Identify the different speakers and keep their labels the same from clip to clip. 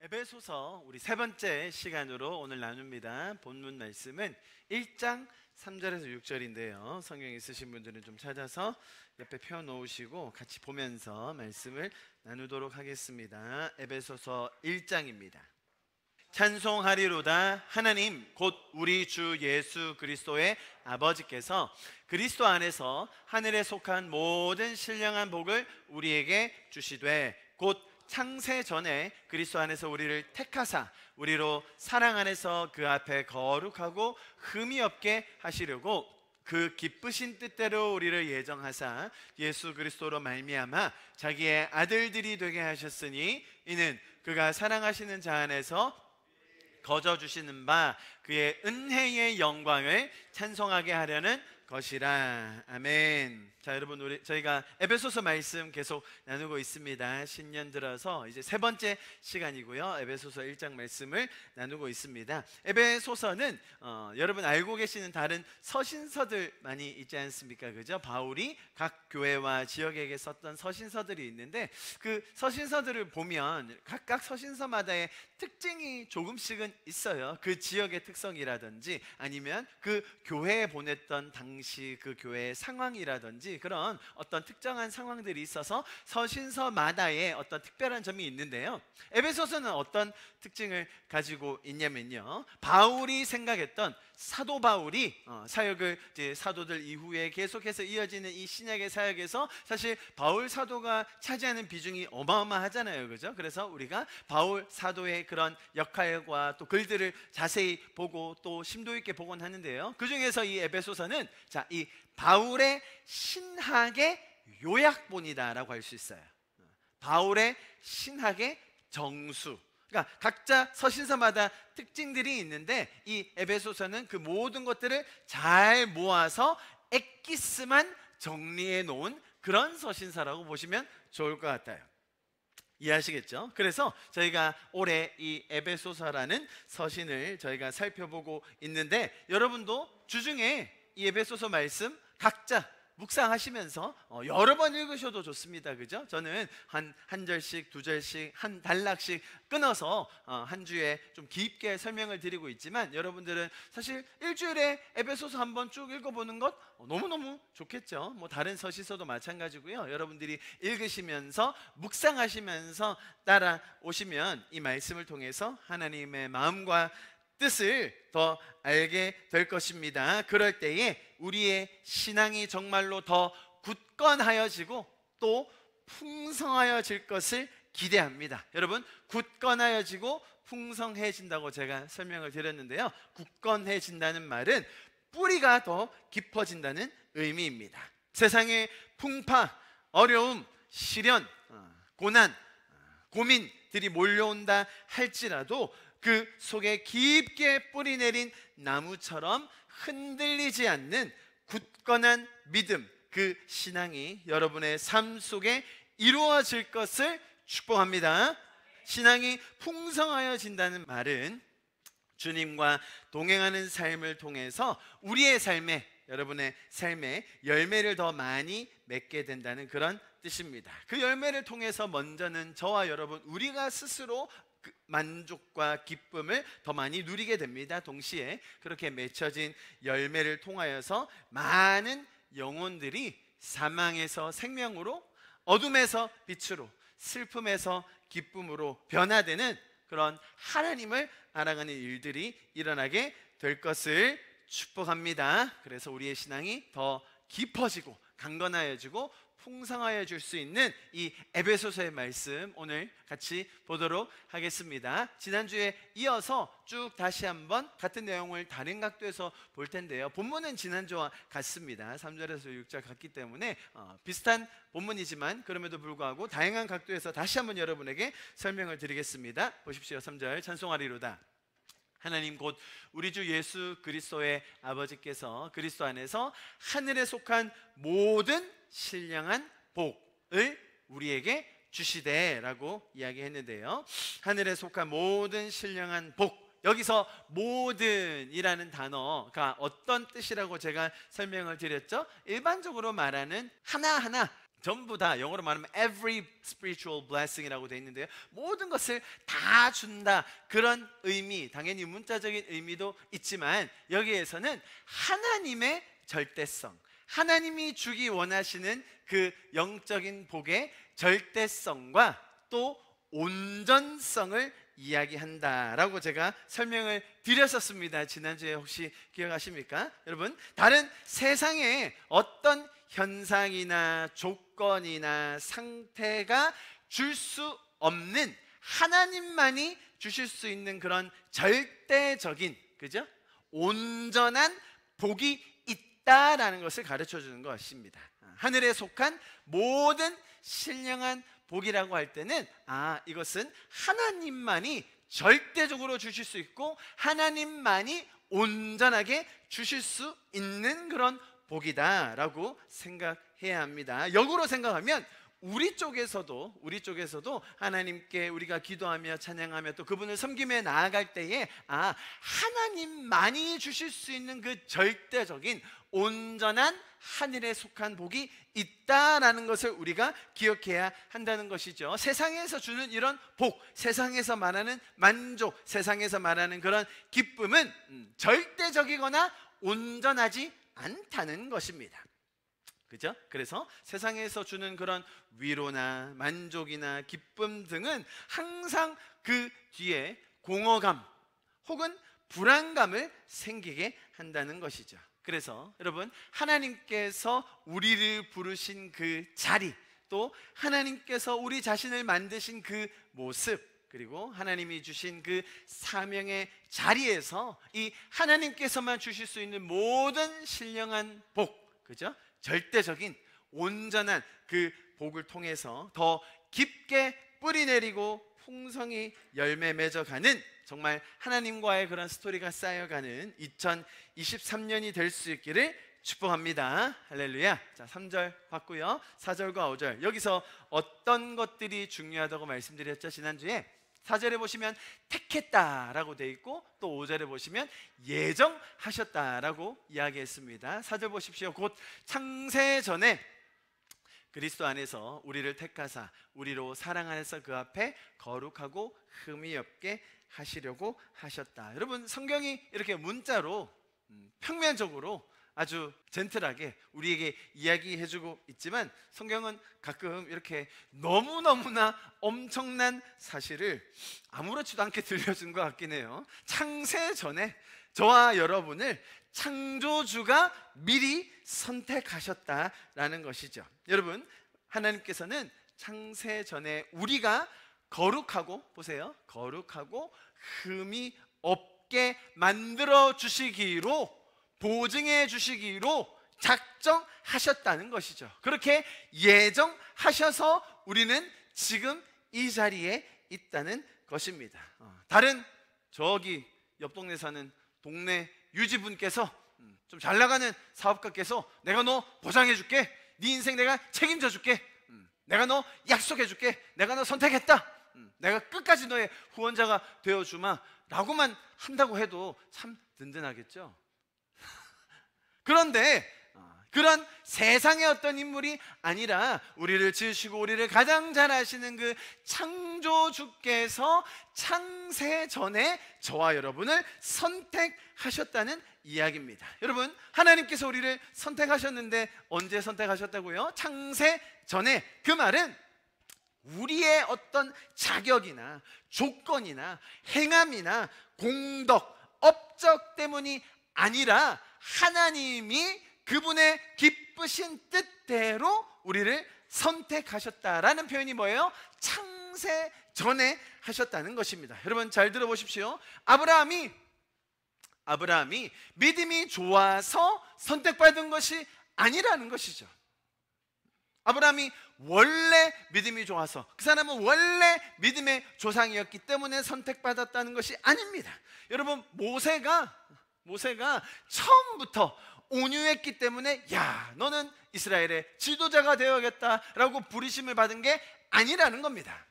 Speaker 1: 에베소서 우리 세 번째 시간으로 오늘 나눕니다. 본문 말씀은 1장 3절에서 6절인데요. 성경 있으신 분들은 좀 찾아서 옆에 펴놓으시고 같이 보면서 말씀을 나누도록 하겠습니다. 에베소서 1장입니다. 찬송하리로다. 하나님 곧 우리 주 예수 그리스도의 아버지께서 그리스도 안에서 하늘에 속한 모든 신령한 복을 우리에게 주시되 곧 창세 전에 그리스도 안에서 우리를 택하사 우리로 사랑 안에서 그 앞에 거룩하고 흠이 없게 하시려고 그 기쁘신 뜻대로 우리를 예정하사 예수 그리스도로 말미암아 자기의 아들들이 되게 하셨으니 이는 그가 사랑하시는 자 안에서 거저 주시는 바 그의 은혜의 영광을 찬송하게 하려는 것이라. 아멘. 자, 여러분, 저희가 에베소서 말씀 계속 나누고 있습니다. 신년 들어서 이제 세 번째 시간이고요. 에베소서 1장 말씀을 나누고 있습니다. 에베소서는 여러분 알고 계시는 다른 서신서들 많이 있지 않습니까? 그죠? 바울이 각 교회와 지역에게 썼던 서신서들이 있는데 그 서신서들을 보면 각각 서신서마다의 특징이 조금씩은 있어요. 그 지역의 특성이라든지 아니면 그 교회에 보냈던 당시 그 교회의 상황이라든지 그런 어떤 특정한 상황들이 있어서 서신서마다의 어떤 특별한 점이 있는데요. 에베소서는 어떤 특징을 가지고 있냐면요, 바울이 생각했던 사도 바울이 사역을 이제 사도들 이후에 계속해서 이어지는 이 신약의 사역에서 사실 바울 사도가 차지하는 비중이 어마어마하잖아요, 그죠? 그래서 우리가 바울 사도의 그런 역할과 또 글들을 자세히 보고 또 심도 있게 보곤 하는데요. 그 중에서 이 에베소서는 이 바울의 신학의 요약본이다라고 할 수 있어요. 바울의 신학의 정수. 그러니까 각자 서신서마다 특징들이 있는데 이 에베소서는 그 모든 것들을 잘 모아서 엑기스만 정리해 놓은 그런 서신서라고 보시면 좋을 것 같아요. 이해하시겠죠? 그래서 저희가 올해 이 에베소서라는 서신을 저희가 살펴보고 있는데 여러분도 주중에 이 에베소서 말씀 각자 묵상하시면서 여러 번 읽으셔도 좋습니다. 그죠? 저는 한 절씩, 두 절씩, 한 단락씩 끊어서 한 주에 좀 깊게 설명을 드리고 있지만 여러분들은 사실 일주일에 에베소서 한번 쭉 읽어보는 것 너무너무 좋겠죠. 뭐 다른 서신서도 마찬가지고요. 여러분들이 읽으시면서 묵상하시면서 따라오시면 이 말씀을 통해서 하나님의 마음과 뜻을 더 알게 될 것입니다. 그럴 때에 우리의 신앙이 정말로 더 굳건하여지고 또 풍성하여질 것을 기대합니다. 여러분, 굳건하여지고 풍성해진다고 제가 설명을 드렸는데요, 굳건해진다는 말은 뿌리가 더 깊어진다는 의미입니다. 세상의 풍파, 어려움, 시련, 고난, 고민들이 몰려온다 할지라도 그 속에 깊게 뿌리 내린 나무처럼 흔들리지 않는 굳건한 믿음, 그 신앙이 여러분의 삶 속에 이루어질 것을 축복합니다. 신앙이 풍성하여진다는 말은 주님과 동행하는 삶을 통해서 우리의 삶에, 여러분의 삶에 열매를 더 많이 맺게 된다는 그런 뜻입니다. 그 열매를 통해서 먼저는 저와 여러분, 우리가 스스로 만족과 기쁨을 더 많이 누리게 됩니다. 동시에 그렇게 맺혀진 열매를 통하여서 많은 영혼들이 사망에서 생명으로, 어둠에서 빛으로, 슬픔에서 기쁨으로 변화되는 그런 하나님을 알아가는 일들이 일어나게 될 것을 축복합니다. 그래서 우리의 신앙이 더 깊어지고 강건하여지고 풍성하여질 수 있는 이 에베소서의 말씀 오늘 같이 보도록 하겠습니다. 지난주에 이어서 쭉 다시 한번 같은 내용을 다른 각도에서 볼 텐데요, 본문은 지난주와 같습니다. 3절에서 6절 같기 때문에 비슷한 본문이지만 그럼에도 불구하고 다양한 각도에서 다시 한번 여러분에게 설명을 드리겠습니다. 보십시오. 3절 찬송하리로다. 하나님 곧 우리 주 예수 그리스도의 아버지께서 그리스도 안에서 하늘에 속한 모든 신령한 복을 우리에게 주시되라고 이야기했는데요, 하늘에 속한 모든 신령한 복, 여기서 모든이라는 단어가 어떤 뜻이라고 제가 설명을 드렸죠? 일반적으로 말하는 하나하나 전부 다 영어로 말하면 every spiritual blessing이라고 되어 있는데요, 모든 것을 다 준다, 그런 의미, 당연히 문자적인 의미도 있지만 여기에서는 하나님의 절대성, 하나님이 주기 원하시는 그 영적인 복의 절대성과 또 온전성을 이야기한다라고 제가 설명을 드렸었습니다. 지난주에 혹시 기억하십니까? 여러분, 다른 세상에 어떤 현상이나 조건이나 상태가 줄 수 없는, 하나님만이 주실 수 있는 그런 절대적인, 그죠? 온전한 복이 있다라는 것을 가르쳐 주는 것입니다. 하늘에 속한 모든 신령한 복이라고 할 때는 이것은 하나님만이 절대적으로 주실 수 있고 하나님만이 온전하게 주실 수 있는 그런 복이다라고 생각해야 합니다. 역으로 생각하면 우리 쪽에서도 하나님께 우리가 기도하며 찬양하며 또 그분을 섬기며 나아갈 때에 하나님만이 주실 수 있는 그 절대적인 온전한 하늘에 속한 복이 있다라는 것을 우리가 기억해야 한다는 것이죠. 세상에서 주는 이런 복, 세상에서 말하는 만족, 세상에서 말하는 그런 기쁨은 절대적이거나 온전하지 않다는 것입니다. 그죠? 그래서 세상에서 주는 그런 위로나 만족이나 기쁨 등은 항상 그 뒤에 공허감 혹은 불안감을 생기게 한다는 것이죠. 그래서 여러분, 하나님께서 우리를 부르신 그 자리, 또 하나님께서 우리 자신을 만드신 그 모습, 그리고 하나님이 주신 그 사명의 자리에서 이 하나님께서만 주실 수 있는 모든 신령한 복, 그죠? 절대적인 온전한 그 복을 통해서 더 깊게 뿌리 내리고 풍성히 열매 맺어가는, 정말 하나님과의 그런 스토리가 쌓여가는 2023년이 될 수 있기를 축복합니다. 할렐루야. 자, 3절 봤고요. 4절과 5절, 여기서 어떤 것들이 중요하다고 말씀드렸죠? 지난주에 4절에 보시면 택했다라고 되어 있고 또 5절에 보시면 예정하셨다라고 이야기했습니다. 4절 보십시오. 곧 창세 전에 그리스도 안에서 우리를 택하사 우리로 사랑하여서 그 앞에 거룩하고 흠이 없게 하시려고 하셨다. 여러분, 성경이 이렇게 문자로 평면적으로 아주 젠틀하게 우리에게 이야기해주고 있지만 성경은 가끔 이렇게 너무너무나 엄청난 사실을 아무렇지도 않게 들려준 것 같긴 해요. 창세 전에 저와 여러분을 창조주가 미리 선택하셨다라는 것이죠. 여러분, 하나님께서는 창세 전에 우리가 거룩하고, 보세요, 거룩하고 흠이 없게 만들어 주시기로, 보증해 주시기로 작정하셨다는 것이죠. 그렇게 예정하셔서 우리는 지금 이 자리에 있다는 것입니다. 다른 저기 옆 동네 사는 동네 유지분께서, 좀 잘 나가는 사업가께서 내가 너 보장해 줄게, 네 인생 내가 책임져 줄게, 내가 너 약속해 줄게, 내가 너 선택했다, 내가 끝까지 너의 후원자가 되어주마 라고만 한다고 해도 참 든든하겠죠. 그런데 그런 세상의 어떤 인물이 아니라 우리를 지으시고 우리를 가장 잘 아시는 그 창조주께서 창세 전에 저와 여러분을 선택하셨다는 이야기입니다. 여러분, 하나님께서 우리를 선택하셨는데 언제 선택하셨다고요? 창세 전에. 그 말은 우리의 어떤 자격이나 조건이나 행함이나 공덕, 업적 때문이 아니라 하나님이 그분의 기쁘신 뜻대로 우리를 선택하셨다라는 표현이 뭐예요? 창세 전에 하셨다는 것입니다. 여러분, 잘 들어보십시오. 아브라함이 믿음이 좋아서 선택받은 것이 아니라는 것이죠. 아브라함이 원래 믿음이 좋아서, 그 사람은 원래 믿음의 조상이었기 때문에 선택받았다는 것이 아닙니다. 여러분, 모세가 처음부터 온유했기 때문에 야, 너는 이스라엘의 지도자가 되어야겠다라고 부르심을 받은 게 아니라는 겁니다.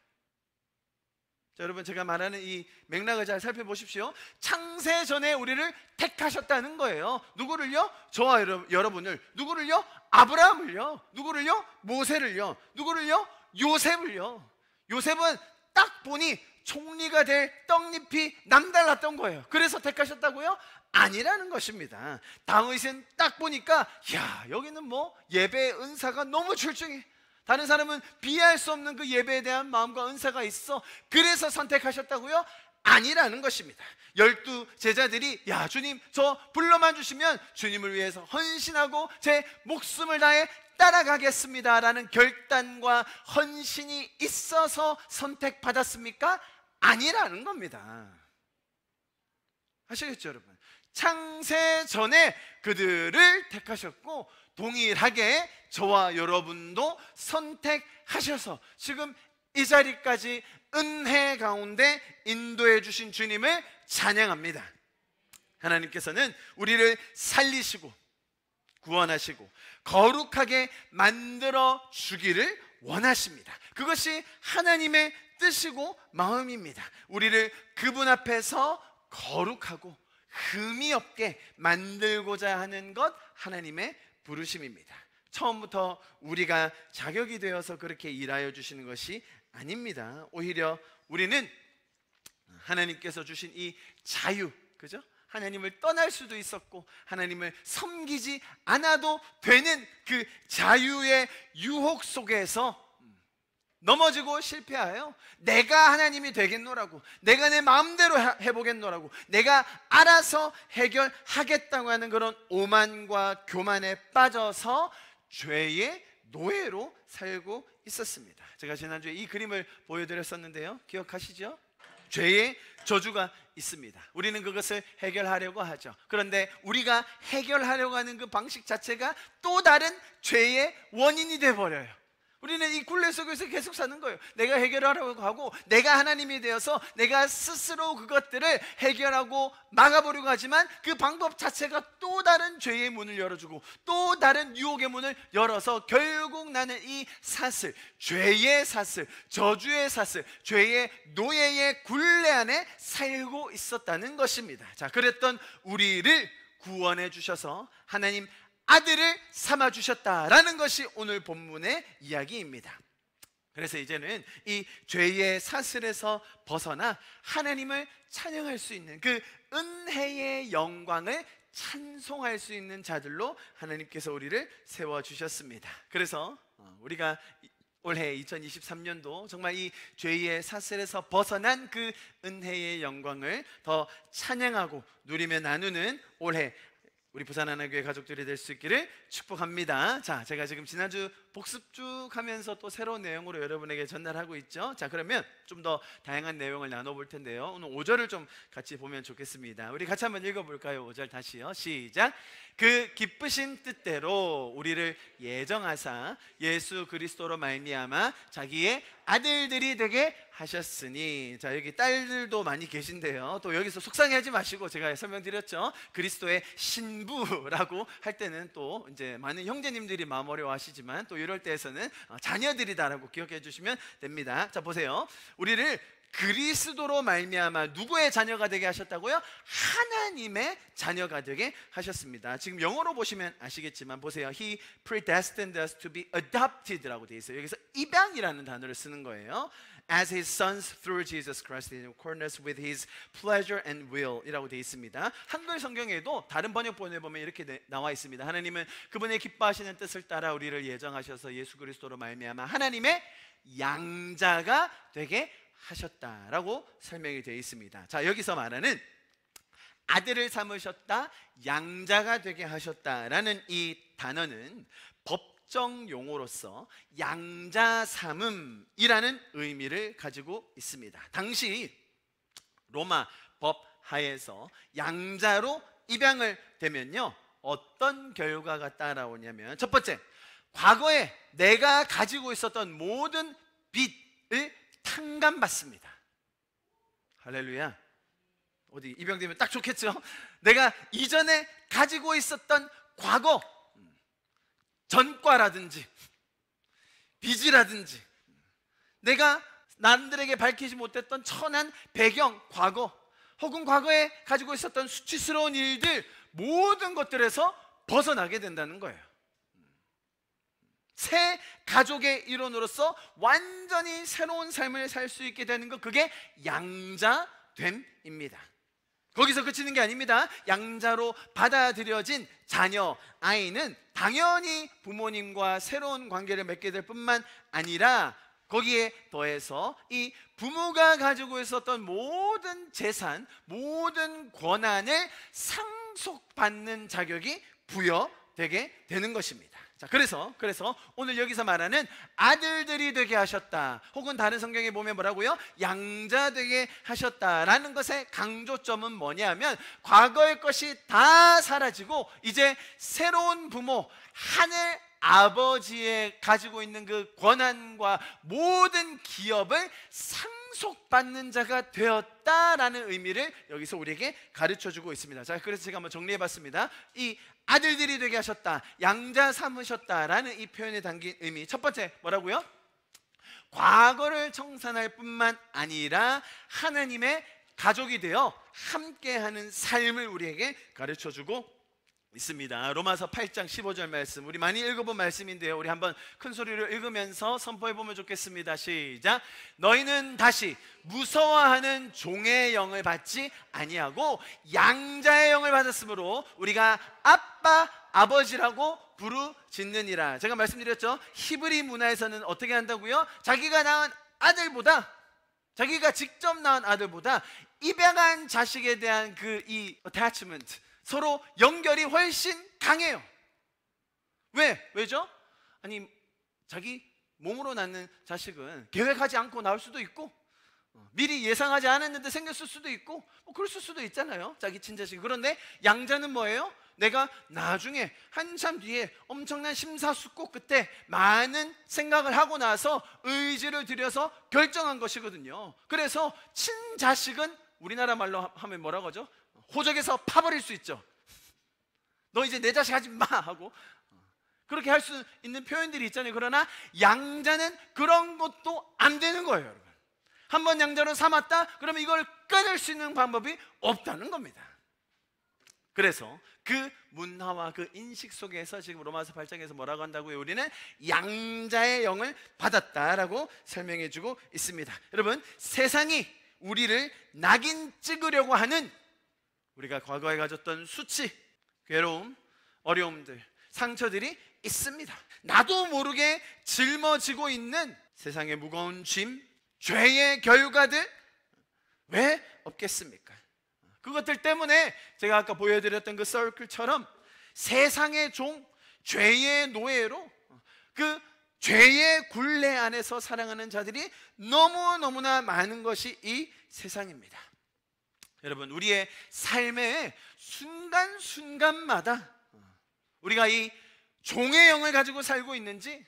Speaker 1: 자, 여러분, 제가 말하는 이 맥락을 잘 살펴보십시오. 창세 전에 우리를 택하셨다는 거예요. 누구를요? 저와 여러분을. 누구를요? 아브라함을요. 누구를요? 모세를요. 누구를요? 요셉을요. 요셉은 딱 보니 총리가 될 떡잎이 남달랐던 거예요. 그래서 택하셨다고요? 아니라는 것입니다. 다윗은 딱 보니까 야, 여기는 뭐 예배의 은사가 너무 출중해. 다른 사람은 비할 수 없는 그 예배에 대한 마음과 은사가 있어. 그래서 선택하셨다고요? 아니라는 것입니다. 12 제자들이 야, 주님, 저 불러만 주시면 주님을 위해서 헌신하고 제 목숨을 다해 따라가겠습니다 라는 결단과 헌신이 있어서 선택받았습니까? 아니라는 겁니다. 아시겠죠, 여러분? 창세 전에 그들을 택하셨고 동일하게 저와 여러분도 선택하셔서 지금 이 자리까지 은혜 가운데 인도해 주신 주님을 찬양합니다. 하나님께서는 우리를 살리시고 구원하시고 거룩하게 만들어 주기를 원하십니다. 그것이 하나님의 뜻이고 마음입니다. 우리를 그분 앞에서 거룩하고 흠이 없게 만들고자 하는 것, 하나님의 부르심입니다. 처음부터 우리가 자격이 되어서 그렇게 일하여 주시는 것이 아닙니다. 오히려 우리는 하나님께서 주신 이 자유, 그죠? 하나님을 떠날 수도 있었고 하나님을 섬기지 않아도 되는 그 자유의 유혹 속에서 넘어지고 실패하여 내가 하나님이 되겠노라고, 내가 내 마음대로 해보겠노라고, 내가 알아서 해결하겠다고 하는 그런 오만과 교만에 빠져서 죄의 노예로 살고 있었습니다. 제가 지난주에 이 그림을 보여드렸었는데요, 기억하시죠? 죄의 저주가 있습니다. 우리는 그것을 해결하려고 하죠. 그런데 우리가 해결하려고 하는 그 방식 자체가 또 다른 죄의 원인이 되어버려요. 우리는 이 굴레 속에서 계속 사는 거예요. 내가 해결하려고 하고 내가 하나님이 되어서 내가 스스로 그것들을 해결하고 막아보려고 하지만 그 방법 자체가 또 다른 죄의 문을 열어주고 또 다른 유혹의 문을 열어서 결국 나는 이 사슬, 죄의 사슬, 저주의 사슬, 죄의 노예의 굴레 안에 살고 있었다는 것입니다. 자, 그랬던 우리를 구원해 주셔서 하나님 아들을 삼아 주셨다라는 것이 오늘 본문의 이야기입니다. 그래서 이제는 이 죄의 사슬에서 벗어나 하나님을 찬양할 수 있는 그 은혜의 영광을 찬송할 수 있는 자들로 하나님께서 우리를 세워주셨습니다. 그래서 우리가 올해 2023년도 정말 이 죄의 사슬에서 벗어난 그 은혜의 영광을 더 찬양하고 누리며 나누는 올해 우리 부산하나교회 가족들이 될 수 있기를 축복합니다. 자, 제가 지금 지난주 복습 쭉 하면서 또 새로운 내용으로 여러분에게 전달하고 있죠. 자, 그러면 좀 더 다양한 내용을 나눠볼 텐데요, 오늘 5절을 좀 같이 보면 좋겠습니다. 우리 같이 한번 읽어볼까요? 5절 다시요. 시작. 그 기쁘신 뜻대로 우리를 예정하사 예수 그리스도로 말미암아 자기의 아들들이 되게 하셨으니. 자, 여기 딸들도 많이 계신데요, 또 여기서 속상해하지 마시고 제가 설명드렸죠. 그리스도의 신부라고 할 때는 또 이제 많은 형제님들이 마음 어려워하시지만 또 이럴 때에서는 자녀들이다라고 기억해 주시면 됩니다. 자, 보세요. 우리를 그리스도로 말미암아 누구의 자녀가 되게 하셨다고요? 하나님의 자녀가 되게 하셨습니다. 지금 영어로 보시면 아시겠지만 보세요. He predestined us to be adopted라고 되어 있어요. 여기서 입양이라는 단어를 쓰는 거예요. As his sons through Jesus Christ in accordance with his pleasure and will 이라고 되어 있습니다. 한글 성경에도 다른 번역본에 보면 이렇게 나와 있습니다. 하나님은 그분의 기뻐하시는 뜻을 따라 우리를 예정하셔서 예수 그리스도로 말미암아 하나님의 양자가 되게 하셨다라고 설명이 되어 있습니다. 자, 여기서 말하는 아들을 삼으셨다, 양자가 되게 하셨다라는 이 단어는 법정 용어로서 양자 삼음이라는 의미를 가지고 있습니다. 당시 로마 법 하에서 양자로 입양을 되면요, 어떤 결과가 따라오냐면 첫 번째, 과거에 내가 가지고 있었던 모든 빚을 탕감받습니다. 할렐루야. 어디 입양되면 딱 좋겠죠? 내가 이전에 가지고 있었던 과거 전과라든지 빚이라든지 내가 남들에게 밝히지 못했던 천한 배경, 과거, 혹은 과거에 가지고 있었던 수치스러운 일들, 모든 것들에서 벗어나게 된다는 거예요. 새 가족의 일원으로서 완전히 새로운 삶을 살 수 있게 되는 것, 그게 양자됨입니다. 거기서 그치는 게 아닙니다. 양자로 받아들여진 자녀, 아이는 당연히 부모님과 새로운 관계를 맺게 될 뿐만 아니라 거기에 더해서 이 부모가 가지고 있었던 모든 재산, 모든 권한을 상속받는 자격이 부여되게 되는 것입니다. 자, 그래서 오늘 여기서 말하는 아들들이 되게 하셨다, 혹은 다른 성경에 보면 뭐라고요? 양자 되게 하셨다라는 것의 강조점은 뭐냐면, 과거의 것이 다 사라지고 이제 새로운 부모, 하늘 아버지의 가지고 있는 그 권한과 모든 기업을 상속받는 자가 되었다라는 의미를 여기서 우리에게 가르쳐주고 있습니다. 자, 그래서 제가 한번 정리해봤습니다. 이 아들들이 되게 하셨다, 양자 삼으셨다라는 이 표현에 담긴 의미, 첫 번째 뭐라고요? 과거를 청산할 뿐만 아니라 하나님의 가족이 되어 함께하는 삶을 우리에게 가르쳐주고 있습니다. 로마서 8장 15절 말씀, 우리 많이 읽어본 말씀인데요, 우리 한번 큰 소리로 읽으면서 선포해보면 좋겠습니다. 시작. 너희는 다시 무서워하는 종의 영을 받지 아니하고 양자의 영을 받았으므로 우리가 아빠 아버지라고 부르짖느니라. 제가 말씀드렸죠, 히브리 문화에서는 어떻게 한다고요? 자기가 낳은 아들보다, 자기가 직접 낳은 아들보다 입양한 자식에 대한 그 이 attachment, 서로 연결이 훨씬 강해요. 왜죠? 아니, 자기 몸으로 낳는 자식은 계획하지 않고 나올 수도 있고, 미리 예상하지 않았는데 생겼을 수도 있고, 뭐 그랬을 수도 있잖아요, 자기 친자식. 그런데 양자는 뭐예요? 내가 나중에 한참 뒤에 엄청난 심사숙고 끝에 많은 생각을 하고 나서 의지를 들여서 결정한 것이거든요. 그래서 친자식은 우리나라 말로 하면 뭐라고 하죠? 호적에서 파버릴 수 있죠. 너 이제 내 자식 하지 마 하고 그렇게 할 수 있는 표현들이 있잖아요. 그러나 양자는 그런 것도 안 되는 거예요, 여러분. 한번 양자로 삼았다 그러면 이걸 끊을 수 있는 방법이 없다는 겁니다. 그래서 그 문화와 그 인식 속에서 지금 로마서 8장에서 뭐라고 한다고요? 우리는 양자의 영을 받았다라고 설명해 주고 있습니다. 여러분, 세상이 우리를 낙인 찍으려고 하는, 우리가 과거에 가졌던 수치, 괴로움, 어려움들, 상처들이 있습니다. 나도 모르게 짊어지고 있는 세상의 무거운 짐, 죄의 결과들 왜 없겠습니까? 그것들 때문에 제가 아까 보여드렸던 그 서클처럼 세상의 종, 죄의 노예로 그 죄의 굴레 안에서 살아가는 자들이 너무너무나 많은 것이 이 세상입니다. 여러분, 우리의 삶의 순간순간마다 우리가 이 종의 영을 가지고 살고 있는지,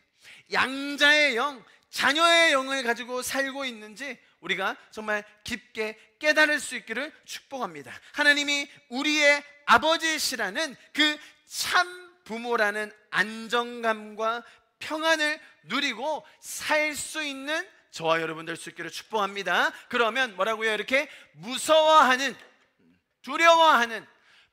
Speaker 1: 양자의 영, 자녀의 영을 가지고 살고 있는지 우리가 정말 깊게 깨달을 수 있기를 축복합니다. 하나님이 우리의 아버지시라는 그 참 부모라는 안정감과 평안을 누리고 살 수 있는 저와 여러분 될 수 있기를 축복합니다. 그러면 뭐라고요? 이렇게 무서워하는, 두려워하는,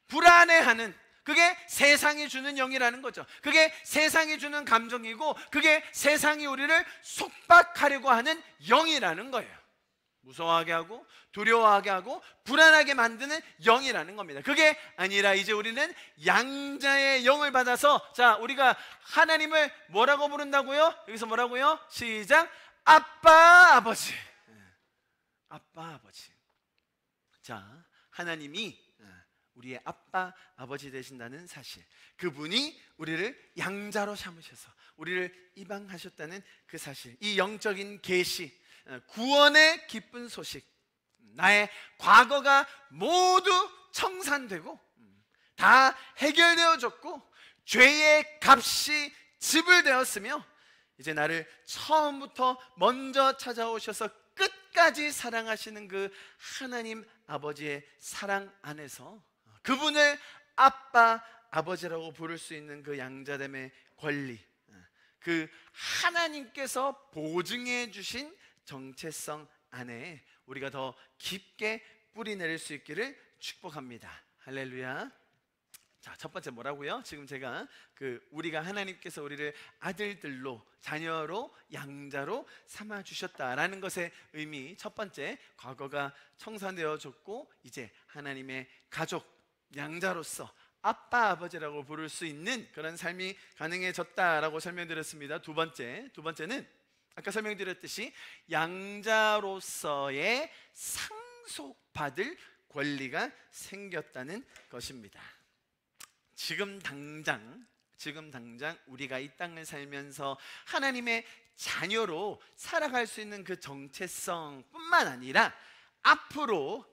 Speaker 1: 불안해하는, 그게 세상이 주는 영이라는 거죠. 그게 세상이 주는 감정이고, 그게 세상이 우리를 속박하려고 하는 영이라는 거예요. 무서워하게 하고 두려워하게 하고 불안하게 만드는 영이라는 겁니다. 그게 아니라 이제 우리는 양자의 영을 받아서, 자, 우리가 하나님을 뭐라고 부른다고요? 여기서 뭐라고요? 시작. 아빠 아버지. 아빠 아버지. 자, 하나님이 우리의 아빠 아버지 되신다는 사실, 그분이 우리를 양자로 삼으셔서 우리를 입양하셨다는 그 사실, 이 영적인 계시, 구원의 기쁜 소식, 나의 과거가 모두 청산되고 다 해결되어졌고 죄의 값이 지불되었으며 이제 나를 처음부터 먼저 찾아오셔서 끝까지 사랑하시는 그 하나님 아버지의 사랑 안에서 그분을 아빠 아버지라고 부를 수 있는 그 양자됨의 권리, 그 하나님께서 보증해 주신 정체성 안에 우리가 더 깊게 뿌리 내릴 수 있기를 축복합니다. 할렐루야. 자, 첫 번째 뭐라고요? 지금 제가 우리가 하나님께서 우리를 아들들로, 자녀로, 양자로 삼아 주셨다라는 것의 의미, 첫 번째, 과거가 청산되어 졌고 이제 하나님의 가족, 양자로서 아빠, 아버지라고 부를 수 있는 그런 삶이 가능해졌다라고 설명드렸습니다. 두 번째는 아까 설명드렸듯이 양자로서의 상속받을 권리가 생겼다는 것입니다. 지금 당장 우리가 이 땅을 살면서 하나님의 자녀로 살아갈 수 있는 그 정체성뿐만 아니라 앞으로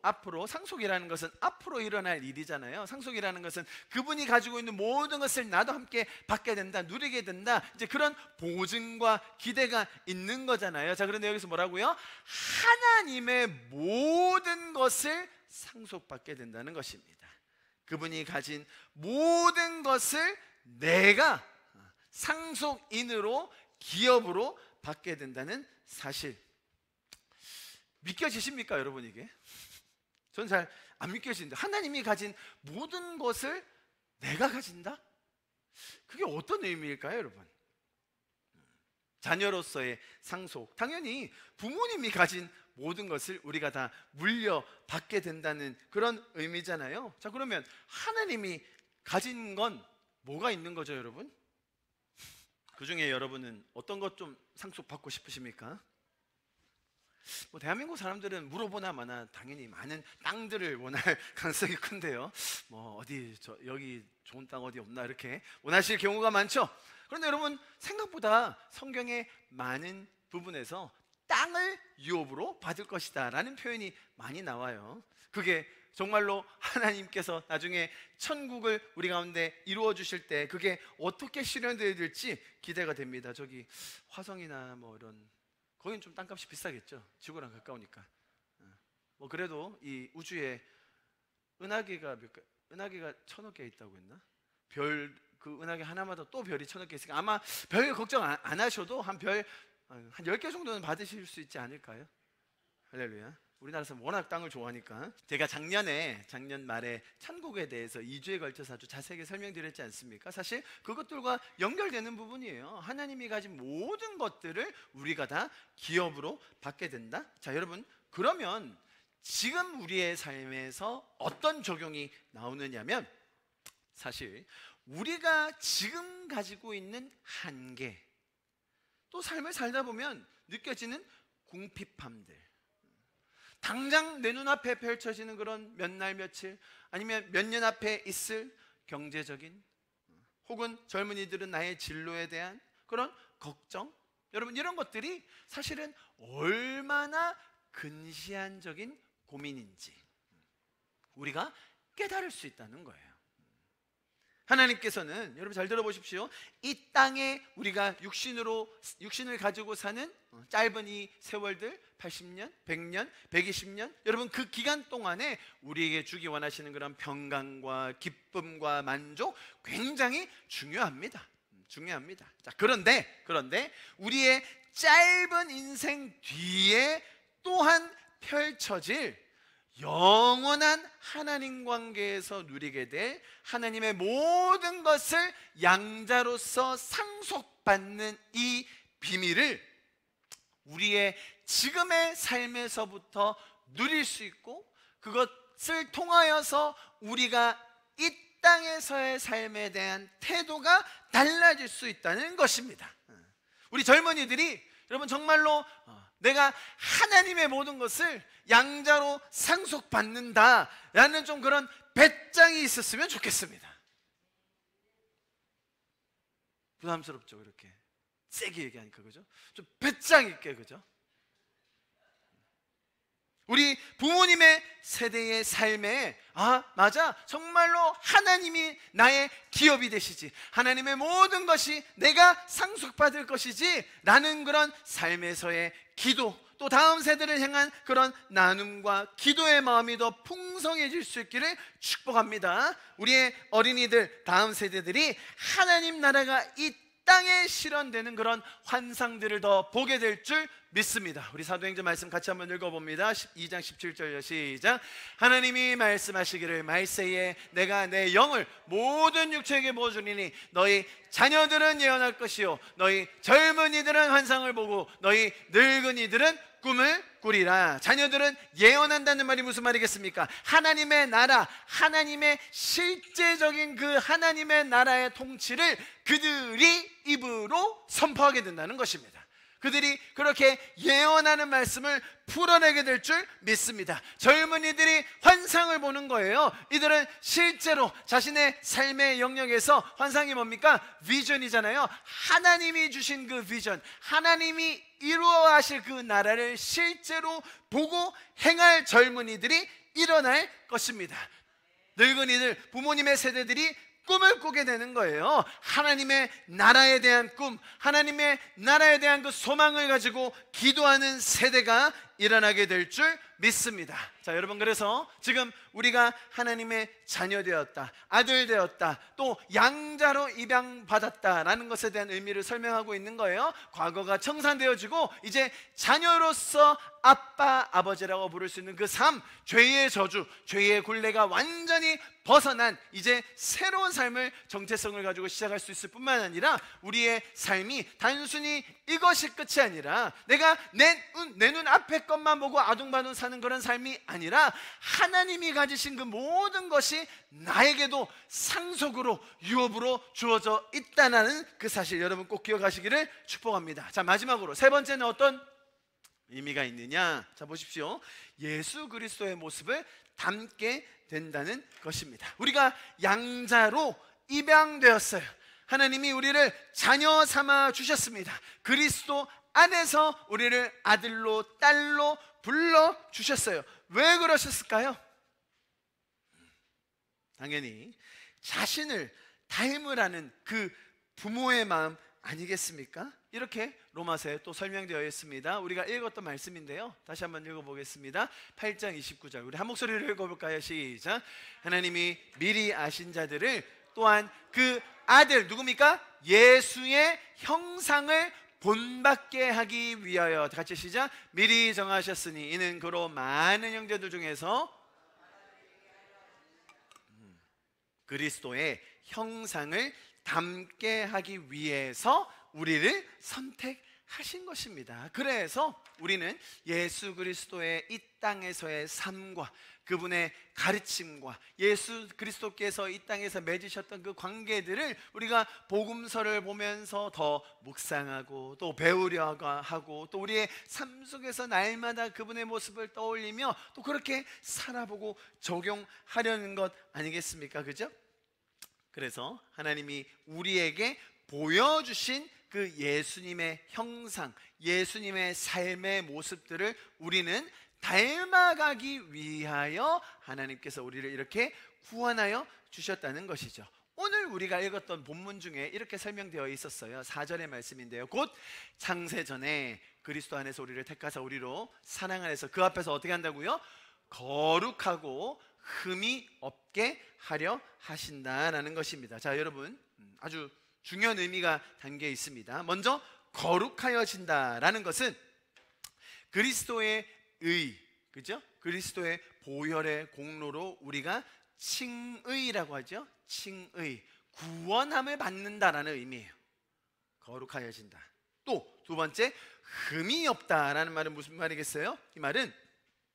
Speaker 1: 상속이라는 것은 앞으로 일어날 일이잖아요. 상속이라는 것은 그분이 가지고 있는 모든 것을 나도 함께 받게 된다, 누리게 된다, 이제 그런 보증과 기대가 있는 거잖아요. 자, 그런데 여기서 뭐라고요? 하나님의 모든 것을 상속받게 된다는 것입니다. 그분이 가진 모든 것을 내가 상속인으로, 기업으로 받게 된다는 사실, 믿겨지십니까, 여러분? 이게 전 잘 안 믿겨지는데, 하나님이 가진 모든 것을 내가 가진다? 그게 어떤 의미일까요, 여러분? 자녀로서의 상속, 당연히 부모님이 가진 모든 것을 우리가 다 물려받게 된다는 그런 의미잖아요. 자, 그러면 하나님이 가진 건 뭐가 있는 거죠, 여러분? 그 중에 여러분은 어떤 것 좀 상속받고 싶으십니까? 대한민국 사람들은 물어보나 마나 당연히 많은 땅들을 원할 가능성이 큰데요. 여기 좋은 땅 어디 없나 이렇게 원하실 경우가 많죠. 그런데 여러분, 생각보다 성경의 많은 부분에서 땅을 유업으로 받을 것이다 라는 표현이 많이 나와요. 그게 정말로 하나님께서 나중에 천국을 우리 가운데 이루어 주실 때 그게 어떻게 실현되어야 될지 기대가 됩니다. 저기 화성이나 이런, 거긴 좀 땅값이 비싸겠죠. 지구랑 가까우니까. 그래도 이 우주에 은하계가 1000억 개 있다고 했나? 그 은하계 하나마다 또 별이 1000억 개 있으니까 아마 별 걱정 안 하셔도 한 10개 정도는 받으실 수 있지 않을까요? 할렐루야. 우리나라 사람 워낙 땅을 좋아하니까. 제가 작년 말에 천국에 대해서 2주에 걸쳐서 아주 자세하게 설명드렸지 않습니까? 사실 그것들과 연결되는 부분이에요. 하나님이 가진 모든 것들을 우리가 다 기업으로 받게 된다. 자, 여러분, 그러면 지금 우리의 삶에서 어떤 적용이 나오느냐면, 사실 우리가 지금 가지고 있는 한계, 또 삶을 살다 보면 느껴지는 궁핍함들, 당장 내 눈앞에 펼쳐지는 그런 몇 날 며칠, 아니면 몇 년 앞에 있을 경제적인, 혹은 젊은이들은 나의 진로에 대한 그런 걱정, 여러분, 이런 것들이 사실은 얼마나 근시안적인 고민인지 우리가 깨달을 수 있다는 거예요. 하나님께서는, 여러분 잘 들어보십시오, 이 땅에 우리가 육신을 가지고 사는 짧은 이 세월들, 80년, 100년, 120년, 여러분 그 기간 동안에 우리에게 주기 원하시는 그런 평강과 기쁨과 만족 굉장히 중요합니다. 자, 그런데 우리의 짧은 인생 뒤에 또한 펼쳐질 영원한 하나님 관계에서 누리게 될 하나님의 모든 것을 양자로서 상속받는 이 비밀을 우리의 지금의 삶에서부터 누릴 수 있고, 그것을 통하여서 우리가 이 땅에서의 삶에 대한 태도가 달라질 수 있다는 것입니다. 우리 젊은이들이, 여러분, 정말로 내가 하나님의 모든 것을 양자로 상속받는다라는 좀 그런 배짱이 있었으면 좋겠습니다. 부담스럽죠, 그렇게 세게 얘기하니까, 그죠? 좀 배짱 있게, 그죠? 우리 부모님의 세대의 삶에, 맞아, 정말로 하나님이 나의 기업이 되시지, 하나님의 모든 것이 내가 상속받을 것이지 라는 그런 삶에서의 기도, 또 다음 세대를 향한 그런 나눔과 기도의 마음이 더 풍성해질 수 있기를 축복합니다. 우리의 어린이들, 다음 세대들이 하나님 나라가 이 땅에 실현되는 그런 환상들을 더 보게 될 줄 믿습니다. 우리 사도행전 말씀 같이 한번 읽어봅니다. 2장 17절 시작. 하나님이 말씀하시기를 말세에 내가 내 영을 모든 육체에게 부어주리니 너희 자녀들은 예언할 것이요 너희 젊은이들은 환상을 보고 너희 늙은이들은 꿈을 꾸리라. 자녀들은 예언한다는 말이 무슨 말이겠습니까? 하나님의 나라, 하나님의 실제적인 그 하나님의 나라의 통치를 그들이 입으로 선포하게 된다는 것입니다. 그들이 그렇게 예언하는 말씀을 풀어내게 될 줄 믿습니다. 젊은이들이 환상을 보는 거예요. 이들은 실제로 자신의 삶의 영역에서 환상이 뭡니까? 비전이잖아요. 하나님이 주신 그 비전, 하나님이 이루어 하실 그 나라를 실제로 보고 행할 젊은이들이 일어날 것입니다. 늙은이들, 부모님의 세대들이 꿈을 꾸게 되는 거예요. 하나님의 나라에 대한 꿈, 하나님의 나라에 대한 그 소망을 가지고 기도하는 세대가 일어나게 될 줄 믿습니다. 자, 여러분, 그래서 지금 우리가 하나님의 자녀 되었다, 아들 되었다, 또 양자로 입양받았다라는 것에 대한 의미를 설명하고 있는 거예요. 과거가 청산되어지고 이제 자녀로서 아빠, 아버지라고 부를 수 있는 그 삶, 죄의 저주, 죄의 굴레가 완전히 벗어난 이제 새로운 삶을, 정체성을 가지고 시작할 수 있을 뿐만 아니라 우리의 삶이 단순히 이것이 끝이 아니라 내가 내 눈 앞에 것만 보고 아둥바둥 사는 그런 삶이 아니라 하나님이 가지신 그 모든 것이 나에게도 상속으로, 유업으로 주어져 있다는 그 사실, 여러분 꼭 기억하시기를 축복합니다. 자, 마지막으로 세 번째는 어떤 의미가 있느냐? 자, 보십시오. 예수 그리스도의 모습을 담게 된다는 것입니다. 우리가 양자로 입양되었어요. 하나님이 우리를 자녀 삼아 주셨습니다. 그리스도 안에서 우리를 아들로, 딸로 불러 주셨어요. 왜 그러셨을까요? 당연히 자신을 닮으라는 그 부모의 마음 아니겠습니까? 이렇게 로마서에 또 설명되어 있습니다. 우리가 읽었던 말씀인데요, 다시 한번 읽어보겠습니다. 8장 29절 우리 한 목소리로 읽어볼까요? 시작. 하나님이 미리 아신 자들을 또한 그 아들, 누굽니까? 예수의 형상을 본받게 하기 위하여, 같이 시작. 미리 정하셨으니 이는 그로 많은 형제들 중에서 그리스도의 형상을 담게 하기 위해서 우리를 선택하신 것입니다. 그래서 우리는 예수 그리스도의 이 땅에서의 삶과 그분의 가르침과 예수 그리스도께서 이 땅에서 맺으셨던 그 관계들을 우리가 복음서를 보면서 더 묵상하고 또 배우려 하고 또 우리의 삶 속에서 날마다 그분의 모습을 떠올리며 또 그렇게 살아보고 적용하려는 것 아니겠습니까? 그죠? 그래서 하나님이 우리에게 보여주신 그 예수님의 형상, 예수님의 삶의 모습들을 우리는 닮아가기 위하여 하나님께서 우리를 이렇게 구원하여 주셨다는 것이죠. 오늘 우리가 읽었던 본문 중에 이렇게 설명되어 있었어요. 4절의 말씀인데요, 곧 창세전에 그리스도 안에서 우리를 택하사 우리로 사랑 안에서 그 앞에서 어떻게 한다고요? 거룩하고 흠이 없게 하려 하신다라는 것입니다. 자, 여러분, 아주 중요한 의미가 담겨 있습니다. 먼저 거룩하여진다라는 것은 그리스도의 의, 그죠? 그리스도의 보혈의 공로로 우리가 칭의라고 하죠. 칭의, 구원함을 받는다라는 의미예요. 거룩하여진다. 또 두 번째, 흠이 없다라는 말은 무슨 말이겠어요? 이 말은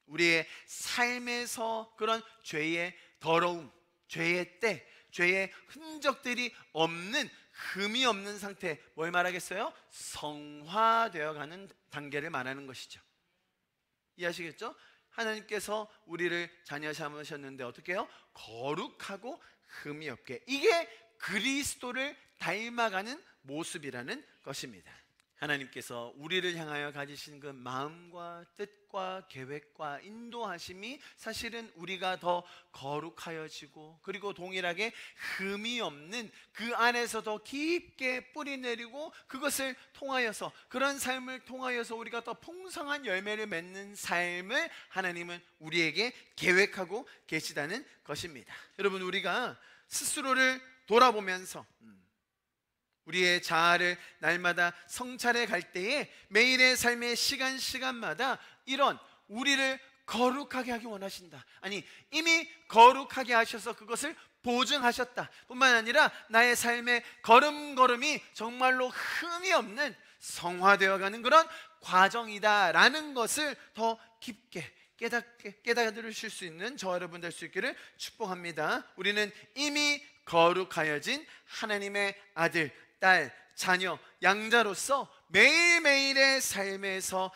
Speaker 1: 우리의 삶에서 그런 죄의 더러움, 죄의 때, 죄의 흔적들이 없는, 흠이 없는 상태, 뭘 말하겠어요? 성화되어가는 단계를 말하는 것이죠. 이해하시겠죠? 하나님께서 우리를 자녀 삼으셨는데 어떻게 해요? 거룩하고 흠이 없게. 이게 그리스도를 닮아가는 모습이라는 것입니다. 하나님께서 우리를 향하여 가지신 그 마음과 뜻과 계획과 인도하심이 사실은 우리가 더 거룩하여지고 그리고 동일하게 흠이 없는 그 안에서 더 깊게 뿌리 내리고 그것을 통하여서, 그런 삶을 통하여서 우리가 더 풍성한 열매를 맺는 삶을 하나님은 우리에게 계획하고 계시다는 것입니다. 여러분, 우리가 스스로를 돌아보면서 우리의 자아를 날마다 성찰해 갈 때에 매일의 삶의 시간마다 이런 우리를 거룩하게 하기 원하신다. 아니, 이미 거룩하게 하셔서 그것을 보증하셨다 뿐만 아니라 나의 삶의 걸음걸음이 정말로 흠이 없는 성화되어가는 그런 과정이다라는 것을 더 깊게 깨달으실 수 있는 저와 여러분 될 수 있기를 축복합니다. 우리는 이미 거룩하여진 하나님의 아들, 딸, 자녀, 양자로서 매일매일의 삶에서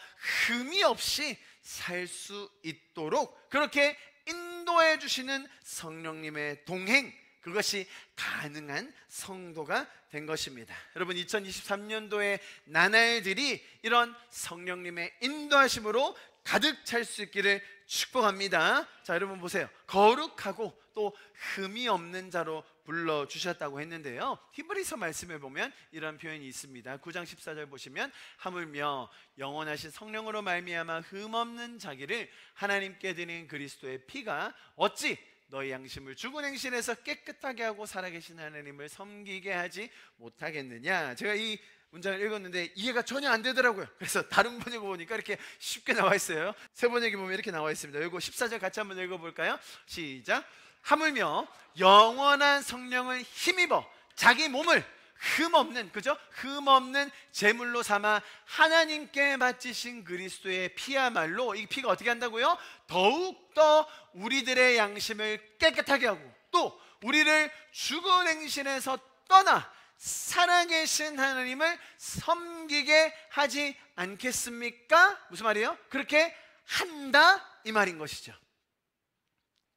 Speaker 1: 흠이 없이 살 수 있도록 그렇게 인도해 주시는 성령님의 동행, 그것이 가능한 성도가 된 것입니다. 여러분, 2023년도의 나날들이 이런 성령님의 인도하심으로 가득 찰 수 있기를 축복합니다. 자, 여러분 보세요. 거룩하고 또 흠이 없는 자로 불러주셨다고 했는데요, 히브리서 말씀에 보면 이런 표현이 있습니다. 9장 14절 보시면 하물며 영원하신 성령으로 말미암아 흠없는 자기를 하나님께 드린 그리스도의 피가 어찌 너희 양심을 죽은 행실에서 깨끗하게 하고 살아계신 하나님을 섬기게 하지 못하겠느냐. 제가 이 문장을 읽었는데 이해가 전혀 안 되더라고요. 그래서 다른 번역을 보니까 이렇게 쉽게 나와 있어요. 새 번역에 보면 이렇게 나와 있습니다. 이거 14절 같이 한번 읽어볼까요? 시작. 하물며 영원한 성령을 힘입어 자기 몸을 흠없는, 그죠? 흠없는 제물로 삼아 하나님께 바치신 그리스도의 피야말로, 이 피가 어떻게 한다고요? 더욱더 우리들의 양심을 깨끗하게 하고 또 우리를 죽은 행실에서 떠나 살아계신 하나님을 섬기게 하지 않겠습니까? 무슨 말이에요? 그렇게 한다 이 말인 것이죠.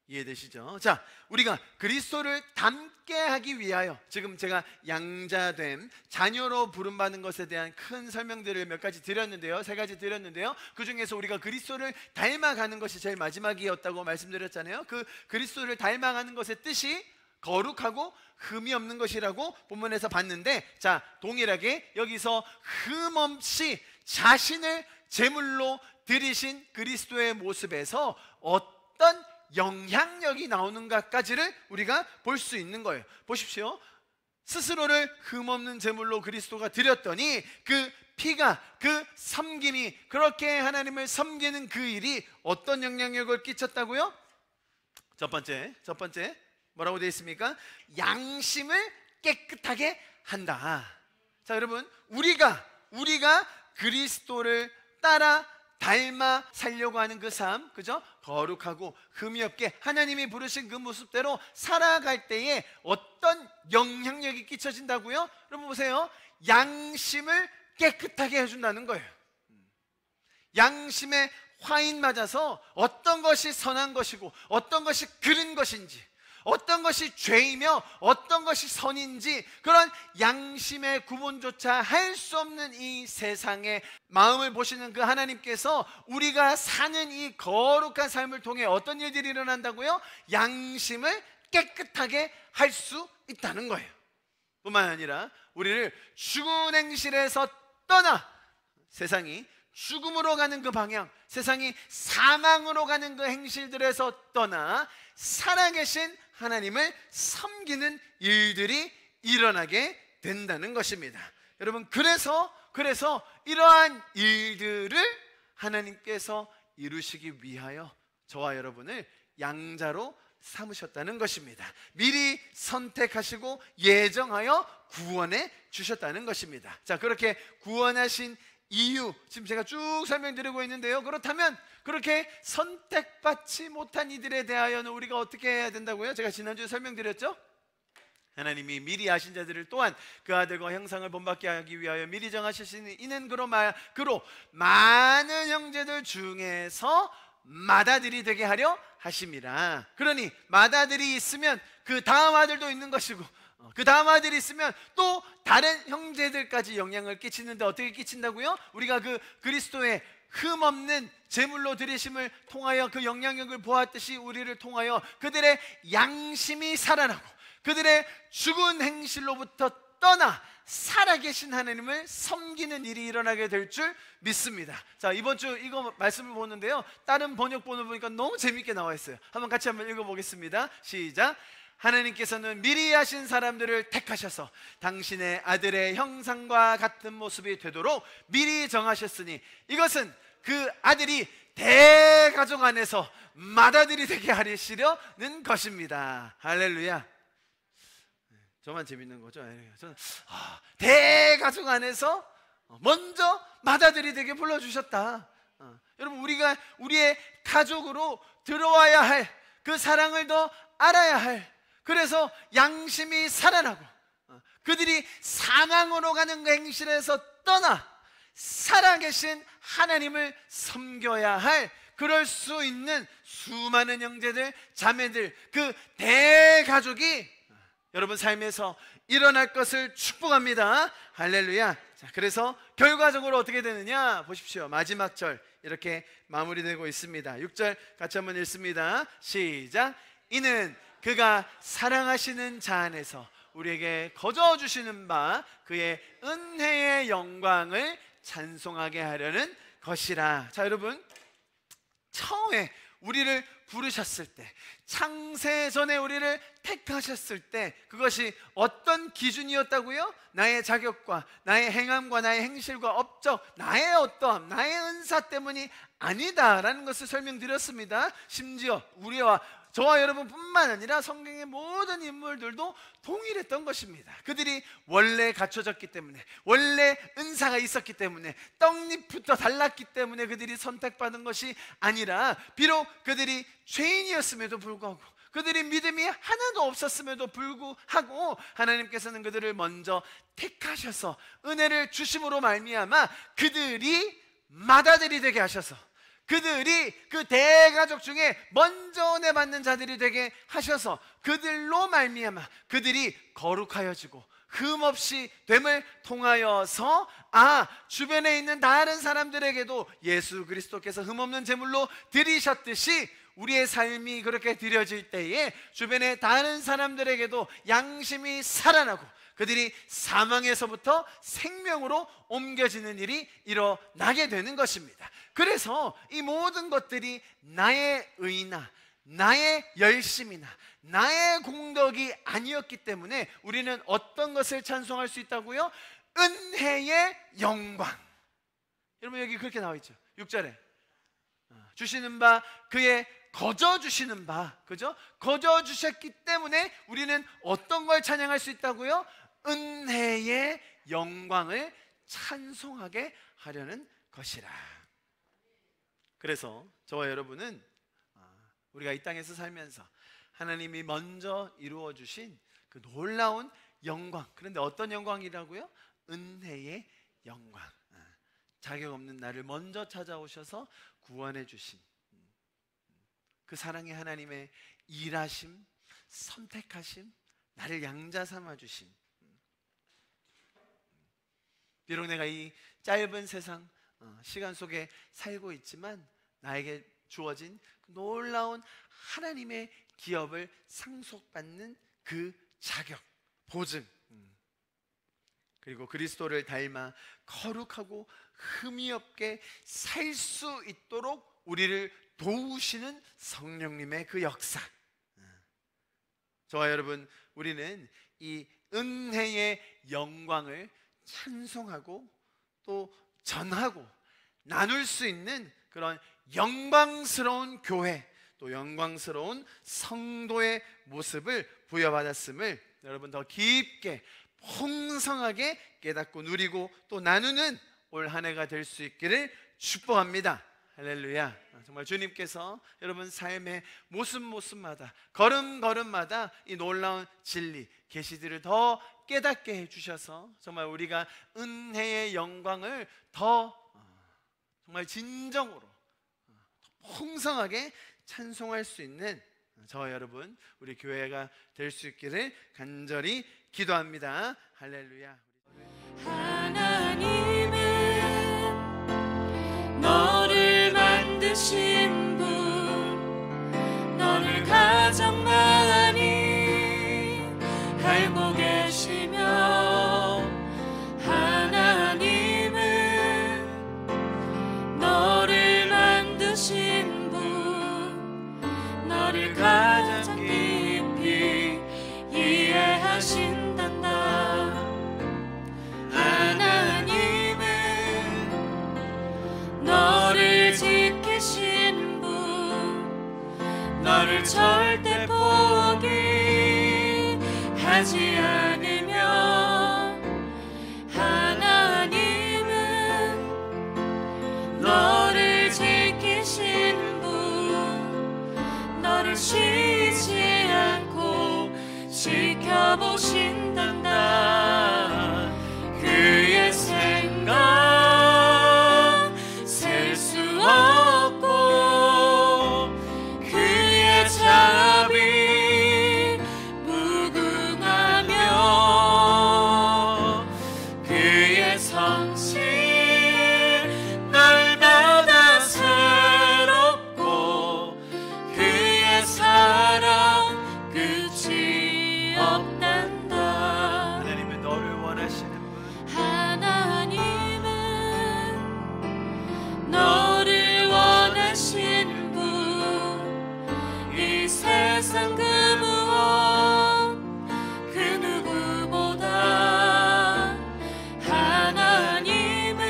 Speaker 1: 이해되시죠? 자, 우리가 그리스도를 닮게 하기 위하여, 지금 제가 양자됨, 자녀로 부름받는 것에 대한 큰 설명들을 몇 가지 드렸는데요, 세 가지 드렸는데요, 그 중에서 우리가 그리스도를 닮아가는 것이 제일 마지막이었다고 말씀드렸잖아요. 그 그리스도를 닮아가는 것의 뜻이 거룩하고 흠이 없는 것이라고 본문에서 봤는데, 자, 동일하게 여기서 흠 없이 자신을 제물로 드리신 그리스도의 모습에서 어떤 영향력이 나오는가까지를 우리가 볼 수 있는 거예요. 보십시오. 스스로를 흠없는 제물로 그리스도가 드렸더니 그 피가, 그 섬김이, 그렇게 하나님을 섬기는 그 일이 어떤 영향력을 끼쳤다고요? 첫 번째 뭐라고 되어 있습니까? 양심을 깨끗하게 한다. 자, 여러분, 우리가 그리스도를 따라 닮아 살려고 하는 그 삶, 그죠? 거룩하고 흠이 없게 하나님이 부르신 그 모습대로 살아갈 때에 어떤 영향력이 끼쳐진다고요? 여러분 보세요. 양심을 깨끗하게 해준다는 거예요. 양심에 화인 맞아서 어떤 것이 선한 것이고 어떤 것이 그른 것인지, 어떤 것이 죄이며 어떤 것이 선인지, 그런 양심의 구분조차 할 수 없는 이 세상의 마음을 보시는 그 하나님께서 우리가 사는 이 거룩한 삶을 통해 어떤 일들이 일어난다고요? 양심을 깨끗하게 할 수 있다는 거예요. 뿐만 아니라 우리를 죽은 행실에서 떠나 세상이 죽음으로 가는 그 방향, 세상이 사망으로 가는 그 행실들에서 떠나 살아계신 하나님을 섬기는 일들이 일어나게 된다는 것입니다. 여러분, 그래서 이러한 일들을 하나님께서 이루시기 위하여 저와 여러분을 양자로 삼으셨다는 것입니다. 미리 선택하시고 예정하여 구원해 주셨다는 것입니다. 자, 그렇게 구원하신 이유, 지금 제가 쭉 설명드리고 있는데요, 그렇다면 그렇게 선택받지 못한 이들에 대하여는 우리가 어떻게 해야 된다고요? 제가 지난주에 설명드렸죠? 하나님이 미리 아신 자들을 또한 그 아들과 형상을 본받게 하기 위하여 미리 정하시니 이는 그로 많은 형제들 중에서 맏아들이 되게 하려 하심이라. 그러니 맏아들이 있으면 그 다음 아들도 있는 것이고, 그 다음 아들이 있으면 또 다른 형제들까지 영향을 끼치는데 어떻게 끼친다고요? 우리가 그 그리스도의 흠없는 제물로 드리심을 통하여 그 영향력을 보았듯이 우리를 통하여 그들의 양심이 살아나고 그들의 죽은 행실로부터 떠나 살아계신 하나님을 섬기는 일이 일어나게 될 줄 믿습니다. 자, 이번 주 이거 말씀을 보는데요, 다른 번역본을 보니까 너무 재밌게 나와 있어요. 한번 같이 읽어보겠습니다. 시작. 하나님께서는 미리 하신 사람들을 택하셔서 당신의 아들의 형상과 같은 모습이 되도록 미리 정하셨으니 이것은 그 아들이 대가족 안에서 맏아들이 되게 하시려는 것입니다. 할렐루야. 저만 재밌는 거죠? 저는 대가족 안에서 먼저 맏아들이 되게 불러주셨다. 여러분, 우리가 우리의 가족으로 들어와야 할 그 사랑을 더 알아야 할, 그래서 양심이 살아나고 그들이 사망으로 가는 그 행실에서 떠나 살아계신 하나님을 섬겨야 할, 그럴 수 있는 수많은 형제들, 자매들, 그 대가족이 여러분 삶에서 일어날 것을 축복합니다. 할렐루야. 자, 그래서 결과적으로 어떻게 되느냐 보십시오. 마지막 절 이렇게 마무리되고 있습니다. 6절 같이 한번 읽습니다. 시작. 이는 그가 사랑하시는 자 안에서 우리에게 거저 주시는 바 그의 은혜의 영광을 찬송하게 하려는 것이라. 자, 여러분, 처음에 우리를 부르셨을 때, 창세 전에 우리를 택하셨을 때 그것이 어떤 기준이었다고요? 나의 자격과 나의 행함과 나의 행실과 업적, 나의 어떠함, 나의 은사 때문이 아니다라는 것을 설명드렸습니다. 심지어 저와 여러분뿐만 아니라 성경의 모든 인물들도 동일했던 것입니다. 그들이 원래 갖춰졌기 때문에, 원래 은사가 있었기 때문에, 떡잎부터 달랐기 때문에 그들이 선택받은 것이 아니라, 비록 그들이 죄인이었음에도 불구하고, 그들이 믿음이 하나도 없었음에도 불구하고 하나님께서는 그들을 먼저 택하셔서 은혜를 주심으로 말미암아 그들이 맏아들이 되게 하셔서, 그들이 그 대가족 중에 먼저 은혜 받는 자들이 되게 하셔서 그들로 말미암아 그들이 거룩하여지고 흠없이 됨을 통하여서 주변에 있는 다른 사람들에게도 예수 그리스도께서 흠없는 제물로 드리셨듯이 우리의 삶이 그렇게 드려질 때에 주변의 다른 사람들에게도 양심이 살아나고 그들이 사망에서부터 생명으로 옮겨지는 일이 일어나게 되는 것입니다. 그래서 이 모든 것들이 나의 의나 나의 열심이나 나의 공덕이 아니었기 때문에 우리는 어떤 것을 찬송할 수 있다고요? 은혜의 영광. 여러분, 여기 그렇게 나와 있죠. 6절에 주시는 바 그의 거저 주시는 바, 그죠? 거저 주셨기 때문에 우리는 어떤 걸 찬양할 수 있다고요? 은혜의 영광을 찬송하게 하려는 것이라. 그래서 저와 여러분은 우리가 이 땅에서 살면서 하나님이 먼저 이루어 주신 그 놀라운 영광, 그런데 어떤 영광이라고요? 은혜의 영광. 자격 없는 나를 먼저 찾아오셔서 구원해 주신 그 사랑의 하나님의 일하심, 선택하심, 나를 양자 삼아 주심. 비록 내가 이 짧은 세상 시간 속에 살고 있지만 나에게 주어진 놀라운 하나님의 기업을 상속받는 그 자격, 보증, 그리고 그리스도를 닮아 거룩하고 흠이 없게 살 수 있도록 우리를 도우시는 성령님의 그 역사. 저와 여러분, 우리는 이 은혜의 영광을 찬송하고 또 전하고 나눌 수 있는 그런 영광스러운 교회, 또 영광스러운 성도의 모습을 부여받았음을 여러분 더 깊게 풍성하게 깨닫고 누리고 또 나누는 올 한 해가 될 수 있기를 축복합니다. 할렐루야. 정말 주님께서 여러분 삶의 모습마다 걸음마다 이 놀라운 진리, 계시들을 더 깨닫게 해주셔서 정말 우리가 은혜의 영광을 더 정말 진정으로 풍성하게 찬송할 수 있는 저와 여러분, 우리 교회가 될 수 있기를 간절히 기도합니다. 할렐루야.
Speaker 2: 하나님은 너를 만드신 분, 너를 가장 많이 알고 계시며, 하나님은 너를 만드신 분, 너를 가장 깊이 기뻐하신단다. 하나님은 너를 지키신 분, 너를 절대 포기하지 않으며, 하나님은 너를 지키신 분, 너를 쉬지 않고 지켜보신단다. 그의 생각 셀 수 없고, 그의 자비 무궁하며, 그의 성실 날마다 새롭고, 그의 사랑 끝이 없단다.
Speaker 1: 하나님은 너를 원하시는 분,
Speaker 2: 하나님은 너를 원하시는 분, 이 세상 그 무엇 그 누구보다 하나님은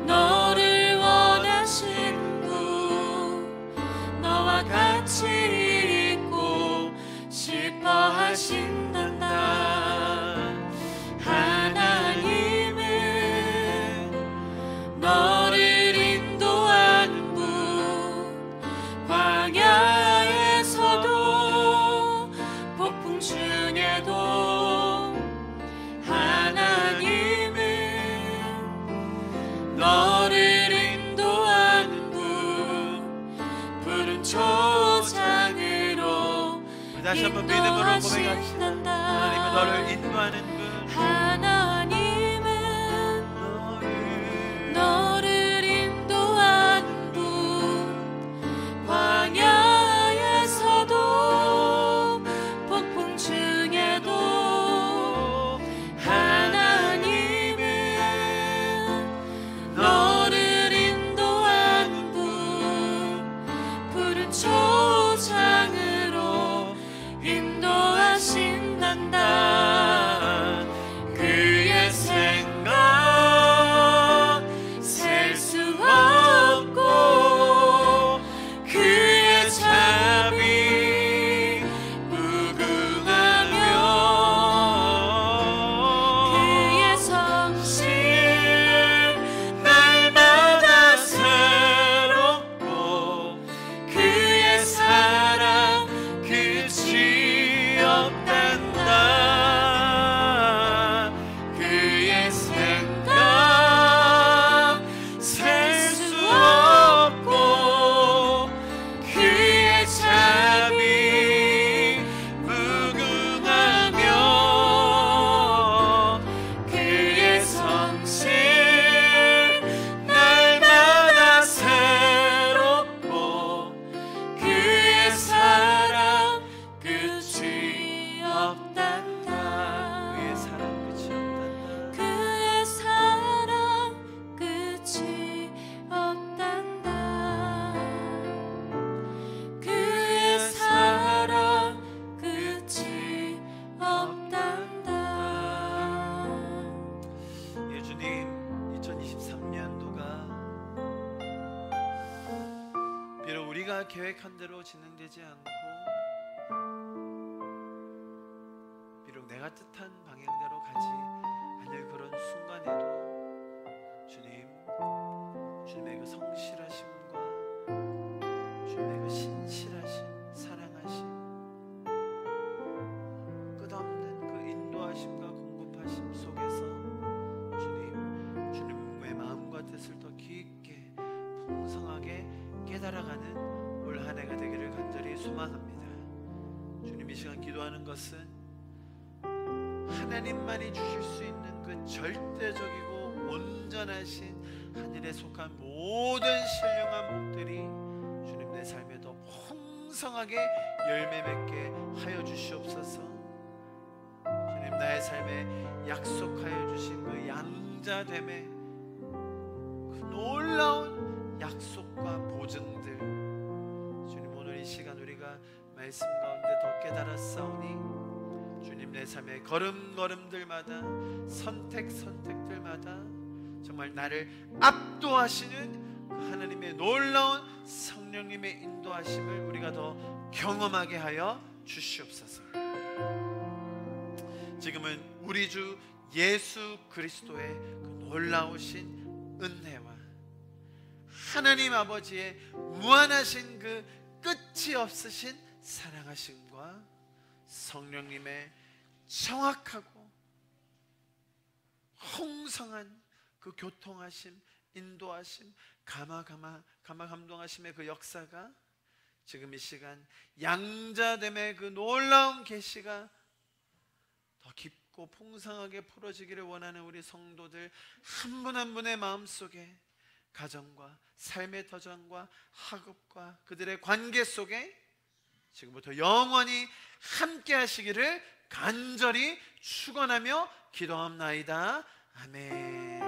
Speaker 2: 너를 원하시는 분, 너와 같이 있고 싶어 하신단다. 하나님은 너를 인도하는 분, 광야에서도 폭풍 중에도 하나님은 너를 인도하는 분, 푸른 초장으로
Speaker 1: 다시 한번 믿음으로 고백합시다.
Speaker 2: 인도하신단다.
Speaker 1: 하나님은 너를 인도하는 분,
Speaker 2: 하나님은 너를 인도하는 분, 광야에서도 폭풍 중에도 하나님은 너를 인도하는 분, 푸른 초장으로 인도하신단다. 그의 생각 셀 수 없고, 그의 자비 무궁하며, 그의 성실 날마다 새롭고, 그의 사랑 끝이 없단다. 그의 생각 셀 수 없고, 그의 자비 무궁하며, 그의 성실 날마다 새롭고, 그의 사랑 끝이 없단다.
Speaker 1: 그의 사랑 끝이 없단다.
Speaker 2: 그의 사랑 끝이 없단다. 그의 사랑 끝이 없단다.
Speaker 1: 예주님, 2023년도가 비록 우리가 계획한 대로 진행되지 않고, 비록 내가 뜻한 방향대로 가지 않을 그런 순간에도 주님, 주님의 그 성실하심과 주님의 그 신실하심, 사랑하심, 끝없는 그 인도하심과 공급하심 속에서 주님, 주님의 마음과 뜻을 더 깊게 풍성하게 깨달아가는 올 한 해가 되기를 간절히 소망합니다. 주님, 이 시간 기도하는 것은 하나님만이 주실 수 있는 그 절대적이고 온전하신 하늘에 속한 모든 신령한 복들이 주님 내 삶에 더 풍성하게 열매 맺게 하여 주시옵소서. 주님, 나의 삶에 약속하여 주신 그 양자됨의 그 놀라운 약속과 보증들, 주님 오늘 이 시간 우리가 말씀 가운데 더 깨달았사오니 하나님, 내 삶의 걸음걸음들마다, 선택들마다 정말 나를 압도하시는 그 하나님의 놀라운 성령님의 인도하심을 우리가 더 경험하게 하여 주시옵소서. 지금은 우리 주 예수 그리스도의 그 놀라우신 은혜와 하나님 아버지의 무한하신 그 끝이 없으신 사랑하심과 성령님의 정확하고 홍성한 그 교통하심, 인도하심, 감동하심의 그 역사가 지금 이 시간 양자됨의 그 놀라운 계시가 더 깊고 풍성하게 풀어지기를 원하는 우리 성도들 한 분 한 분의 마음속에, 가정과 삶의 터전과 학업과 그들의 관계 속에 지금부터 영원히 함께 하시기를 간절히 축원하며 기도합나이다. 아멘.